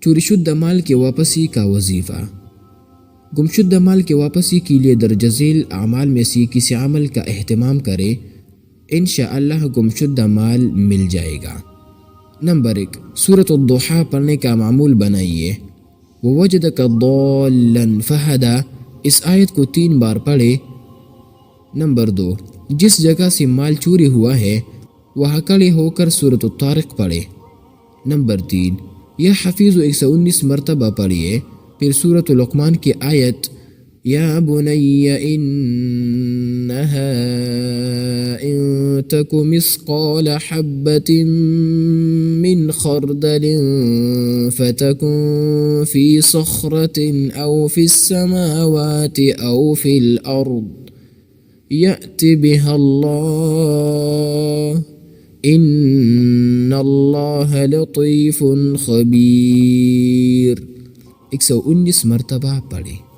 چوری شدہ مال کے واپسی کا وظیفہ۔ گمشدہ مال کے واپسی کے لیے درج ذیل اعمال میں سے کسی عمل کا اہتمام کرے، انشاءاللہ گمشدہ مال مل جائے گا۔ نمبر 1، سورۃ الضحیٰ پڑھنے کا معمول بنائیے۔ وَوَجَدَكَ ضَالًّا فَهَدَىٰ، اس آیت کو 3 بار پڑھے۔ نمبر 2، جس جگہ سے مال چوری ہوا ہے وہاں کھڑے ہو کر سورۃ الطارق پڑھے۔ نمبر 3، یہ حفیظ 119 مرتبہ پڑھیے، پھر سورۃ لقمان کی آیت یا بنی انہا ان تک مثقال حبۃ من خردل فتکن فی صخرۃ او فی السماوات او فی الارض یأت بها اللہ ان اللہ لطیف خبیر۔ 119 مرتبہ پڑھے۔